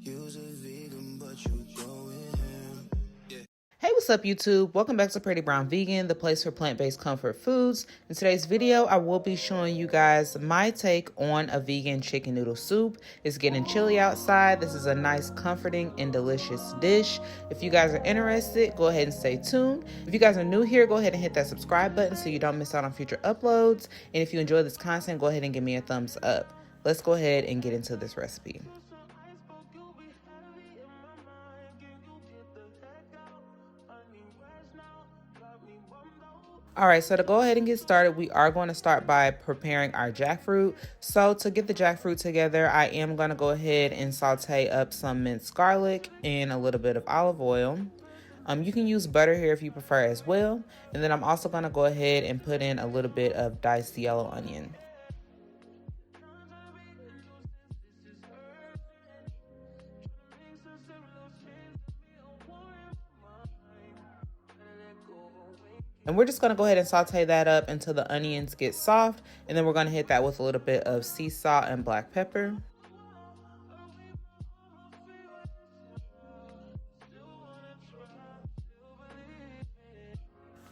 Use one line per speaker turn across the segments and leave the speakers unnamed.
Use a vegan, but you going ham. Yeah.
Hey, what's up YouTube? Welcome back to Pretty Brown Vegan, the place for plant-based comfort foods. In today's video, I will be showing you guys my take on a vegan chicken noodle soup. It's getting chilly outside. This is a nice, comforting, and delicious dish. If you guys are interested, go ahead and stay tuned. If you guys are new here, go ahead and hit that subscribe button so you don't miss out on future uploads. And if you enjoy this content, go ahead and give me a thumbs up. Let's go ahead and get into this recipe. All right, so to go ahead and get started, we are going to start by preparing our jackfruit. So to get the jackfruit together, I am going to go ahead and saute up some minced garlic and a little bit of olive oil. You can use butter here if you prefer as well. And then I'm also going to go ahead and put in a little bit of diced yellow onion. And we're just going to go ahead and saute that up until the onions get soft. And then we're going to hit that with a little bit of sea salt and black pepper.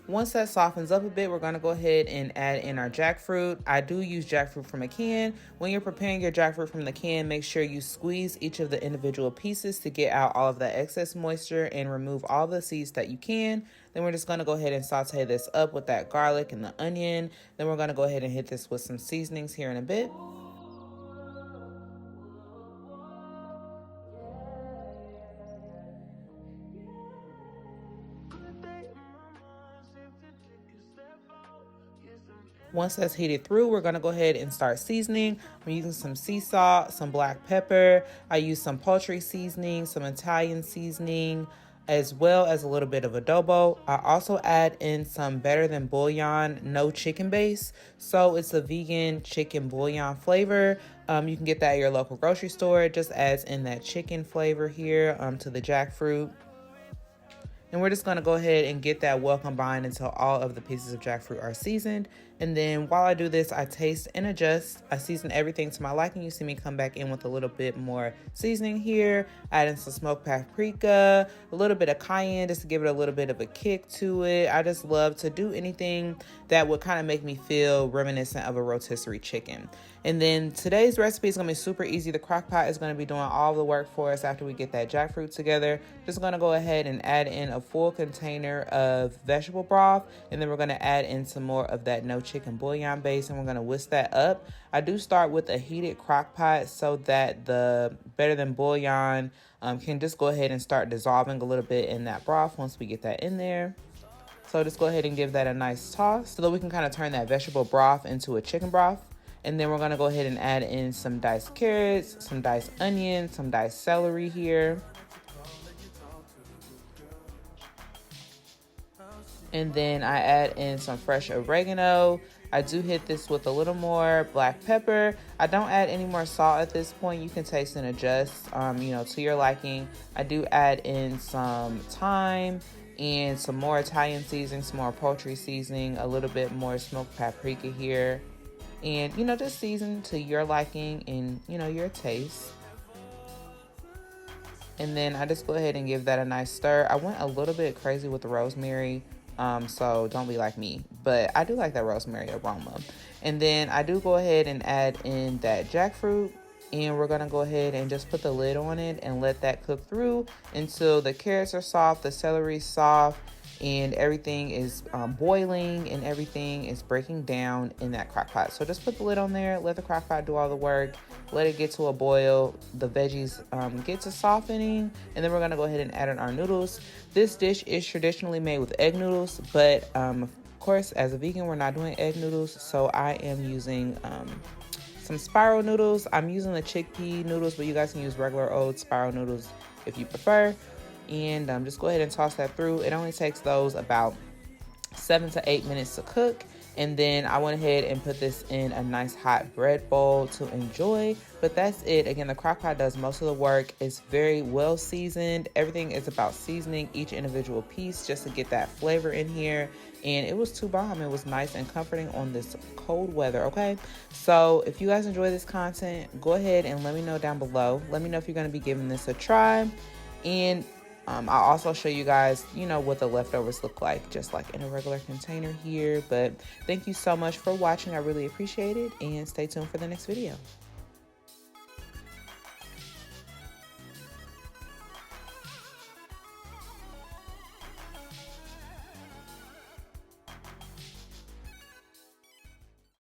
Once that softens up a bit, we're going to go ahead and add in our jackfruit. I do use jackfruit from a can. When you're preparing your jackfruit from the can, make sure you squeeze each of the individual pieces to get out all of that excess moisture and remove all the seeds that you can. Then we're just going to go ahead and saute this up with that garlic and the onion. Then we're going to go ahead and hit this with some seasonings here in a bit. Once that's heated through, we're going to go ahead and start seasoning. I'm using some sea salt, some black pepper. I use some poultry seasoning, some Italian seasoning, as well as a little bit of adobo. I also add in some Better Than Bouillon no chicken base. So it's a vegan chicken bouillon flavor. You can get that at your local grocery store. It just adds in that chicken flavor here to the jackfruit. And we're just going to go ahead and get that well combined until all of the pieces of jackfruit are seasoned. And then while I do this, I taste and adjust. I season everything to my liking. You see me come back in with a little bit more seasoning here. Add in some smoked paprika, a little bit of cayenne just to give it a little bit of a kick to it. I just love to do anything that would kind of make me feel reminiscent of a rotisserie chicken. And then today's recipe is going to be super easy. The Crockpot is going to be doing all the work for us after we get that jackfruit together. Just going to go ahead and add in a full container of vegetable broth. And then we're going to add in some more of that no chicken bouillon base. And we're going to whisk that up. I do start with a heated Crockpot so that the Better Than Bouillon can just go ahead and start dissolving a little bit in that broth once we get that in there. So just go ahead and give that a nice toss so that we can kind of turn that vegetable broth into a chicken broth. And then we're going to go ahead and add in some diced carrots, some diced onions, some diced celery here. And then I add in some fresh oregano. I do hit this with a little more black pepper. I don't add any more salt at this point. You can taste and adjust, to your liking. I do add in some thyme and some more Italian seasoning, some more poultry seasoning, a little bit more smoked paprika here. And, just season to your liking and, your taste. And then I just go ahead and give that a nice stir. I went a little bit crazy with the rosemary, so don't be like me. But I do like that rosemary aroma. And then I do go ahead and add in that jackfruit. And we're going to go ahead and just put the lid on it and let that cook through until the carrots are soft, the celery is soft, and everything is boiling and everything is breaking down in that crock pot. So just put the lid on there, let the crock pot do all the work, let it get to a boil, the veggies get to softening, and then we're gonna go ahead and add in our noodles. This dish is traditionally made with egg noodles, but of course, as a vegan, we're not doing egg noodles, so I am using some spiral noodles. I'm using the chickpea noodles, but you guys can use regular old spiral noodles if you prefer. And just go ahead and toss that through. It only takes those about 7 to 8 minutes to cook. And then I went ahead and put this in a nice hot bread bowl to enjoy. But that's it. Again, the Crockpot does most of the work. It's very well seasoned. Everything is about seasoning each individual piece just to get that flavor in here. And it was too bomb. It was nice and comforting on this cold weather, okay? So if you guys enjoy this content, go ahead and let me know down below. Let me know if you're going to be giving this a try. And I'll also show you guys, you know, what the leftovers look like, just like in a regular container here. But thank you so much for watching. I really appreciate it. And stay tuned for the next video.